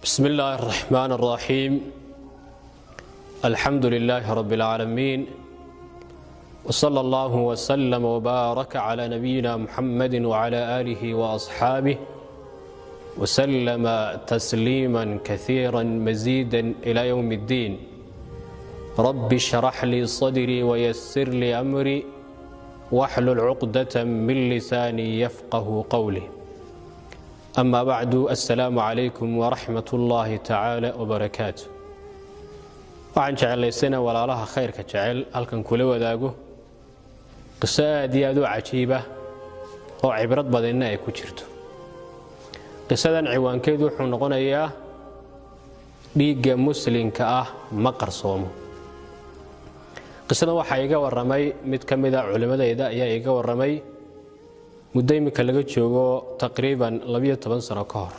بسم الله الرحمن الرحيم. الحمد لله رب العالمين، وصلى الله وسلم وبارك على نبينا محمد وعلى آله وأصحابه وسلم تسليما كثيرا مزيدا إلى يوم الدين. رب اشرح لي صدري ويسر لي أمري واحلل عقدة من لساني يفقه قولي. أما بعد، السلام عليكم ورحمة الله تعالى وبركاته. waxaan jecelaysana walaalaha khayrka jecel halkan kula wadaago qiso aad iyo aad u cajiib ah oo cibrad badanna ay ku jirto. qisadan ciwaankeedu wuxuu noqonayaa dhiigga muslimka ah ma qarsoomo. qisadan waxaa iga waramay mid ka mid ah culimadayda ayaa iga waramay muddo imika laga joogo taqriiban 12 sano ka hor.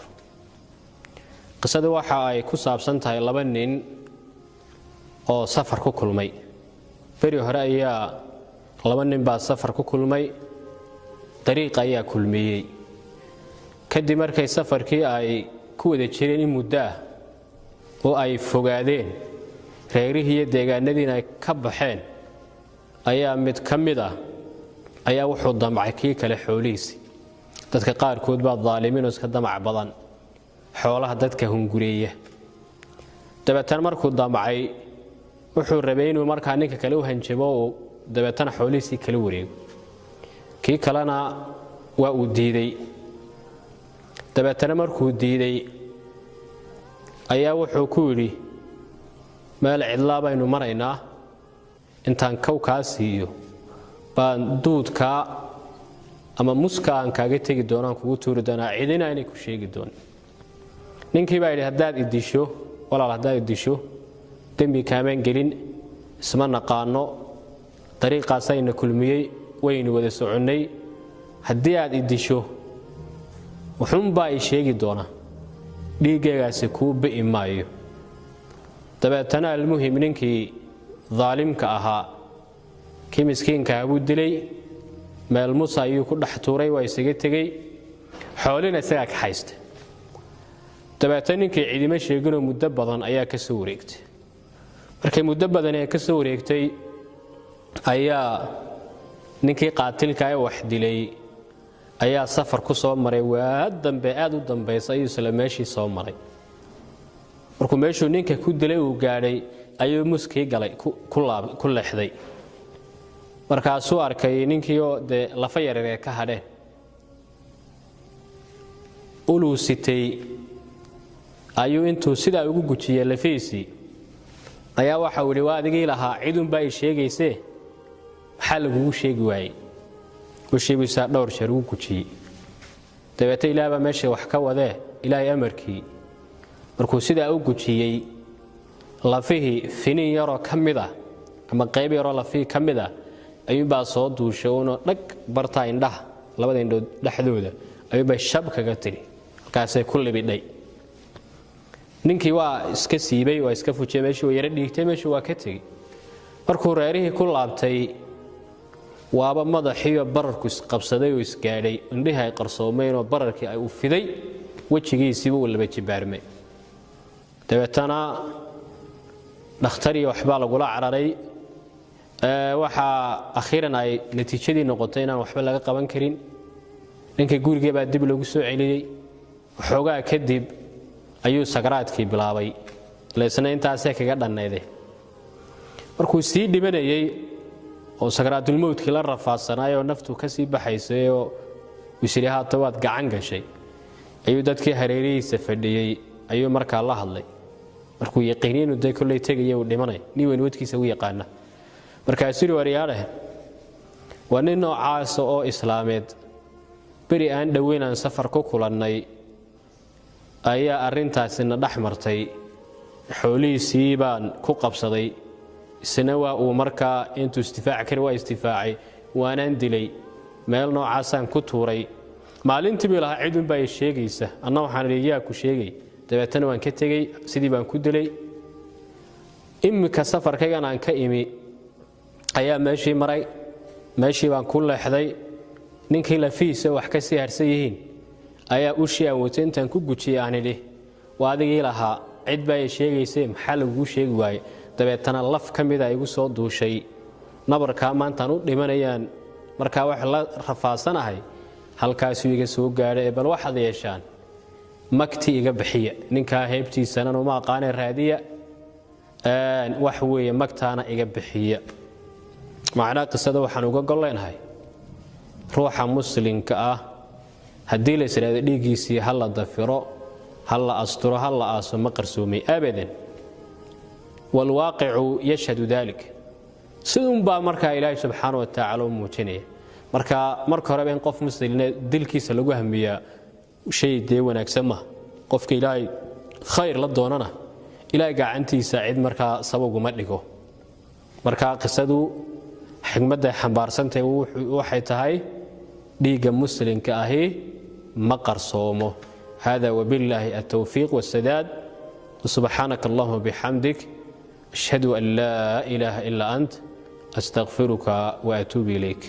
qisadu waxa ay ku saabsan tahay laba nin oo safar ku kulmay. bari hore ayaa laba nin baa safar ku kulmay, dariiq ayaa kulmiyay. kadib markay safarkii ay ku wada jireen in muddo ah oo ay fogaadeen reerihii iyo deegaanadiina ay ka baxeen, ayaa mid ka mid ah ayaa wuxuu damcay kii kale xoolihiisii. dadka qaarkood baa daalimiin oo iska damac badan, xoolaha dadka hungureeya. dabeetana markuu damcay wuxuu rabay inuu markaa ninka kale u hanjabo oo dabeetana xoolihiisii kala wareego. kii kalena waa uu diiday. dabeetana markuu diiday ayaa wuxuu ku yidhi, meel cidlaa baynu maraynaa, intaan kowkaa siiyo baan duudkaa ama muska aan kaaga tegi doonaan kugu tuuri doonaa, cidina inay ku sheegi doonin. ninkii baa yidhi, haddaad idisho walaal, haddaad idisho dembi kaamaan gelin, isma naqaano, dariiqaasayna kulmiyey, waynu wada soconnay. haddii aad idisho wuxuunbaa i sheegi doona, dhiiggaygaasi kuu bi'i maayo. dabeetana almuhim ninkii daalimka ahaa kii miskiinka abuu dilay, meel musa ayuu ku dhex tuuray, waa isaga tegey, xoolina isagaa ka haystay. dabeetana ninkii cidima sheeginoo muddo badan ayaa ka soo wareegtay. markay muddo badan ee ka soo wareegtay ayaa ninkii qaatilka ee wax dilay ayaa safar ku soo maray. waa dambe aad u dambaysa ayuu isla meeshii soo maray. markuu meeshuu ninka ku dilay uu gaadhay ayuu muskii galay ku leexday. markaasuu arkay ninkii oo dee lafa yaryar ee ka hadheen, uluu sitay ayuu intuu sidaa ugu gujiyey lafiisii ayaa waxau yidhi, waa adigii lahaa cidunbaa i sheegaysee maxaa lagugu sheegi waayey? ushiibisaa dhowr jeer ugu gujiyey. dabeete ilaah baa meesha wax ka wadee, ilaahay amarkii markuu sidaa u gujiyey, lafihii finiin yaroo ka mid ah ama qayb yaroo lafihii ka mid ah ayuunbaa soo duushay uuna dhag bartaa indhaha labada indhood dhexdooda ayuunbay shab kaga tiri. halkaasay ku libidhay. ninkii waa iska siibay, waa iska fujiyey, meeshii waa yara dhiigtay, meeshii waa ka tegey. markuu reerihii ku laabtay waaba madaxiiyo bararku isqabsaday oo isgaadhay, indhihii ay qarsoomeen oo bararkii ay u fiday, wejigiisiiba uu laba jibaarmay. dabeetana dhakhtar iyo waxbaa lagula cararay. waxaa akhiiran ay natiijadii noqotay inaan waxba laga qaban karin. ninkii gurigii baa dib lagu soo celiyey. waxoogaa kadib ayuu sakaraadkii bilaabay, leesna intaasee kaga dhannayday. markuu sii dhibanayey oo sakaraatulmowdkii la rafaadsanaayo naftu ka sii baxaysay oo isiri haata waad gacan gashay, ayuu dadkii hareerihiisa fadhiyey ayuu markaa la hadlay. markuu yaqiinay inuu day kolley tegaya uu dhimanay, nin weyn wadkiisa u yaqaana. markaasuu yidhi, waryaadheh, waa nin noocaasa oo islaameed, beri aan dhoweyn aan safar ku kulannay ayaa arrintaasina dhex martay. xoolihiisii baan ku qabsaday, isna waa uu markaa intuu istifaaci kari waa istifaacay, waanaan dilay, meel noocaasaan ku tuuray. maalintii buu lahaa cidunbaa i sheegaysa, anna waxaan idhi yaa ku sheegay. dabeetana waan ka tegey, sidii baan ku dilay. iminka safarkaygan aan ka imi ayaa meeshii maray, meeshii baan ku leexday. ninkii lafiisa wax ka sii harsan yihiin ayaa ushii aan watay intaan ku gujiyay aan idhi waa adigii lahaa cid baa ay sheegaysay maxaa lagu sheegi waayey dabeetana laf ka mid ah igu soo duushay nabarka maantaan u dhimanayaan markaa wax la rafaasanahay halkaasuu iga soo gaadhay bal waxaad yeeshaan magti iga bixiya ninkaa heybtiisana uma aqaanay raadiya wax weeye magtaana iga bixiya macnaa qisada waxaan uga goleynahay ruuxa muslimka ah haddii la israado dhiiggiisii hal la dafiro hal la asturo hal la aaso ma qarsoomay abadan walwaaqicu yashhadu dalik sidun baa markaa ilaahay subxaanahu wa tacaala u muujinaya marka horeba in qof muslimiina dilkiisa lagu hamiyaa shay dee wanaagsan ma qofka ilaahay khayr la doonana ilaahay gacantiisa cid markaa sababuma dhigo markaa qisadu xigmadda xambaarsantahay waxay tahay dhiigga muslimka ahi ma qarsoomo hada wabillahi at-tawfiiq was-sadaad subhanaka allahumma bihamdik ashhadu an la ilaha illa ant astaghfiruka wa atubu ilayk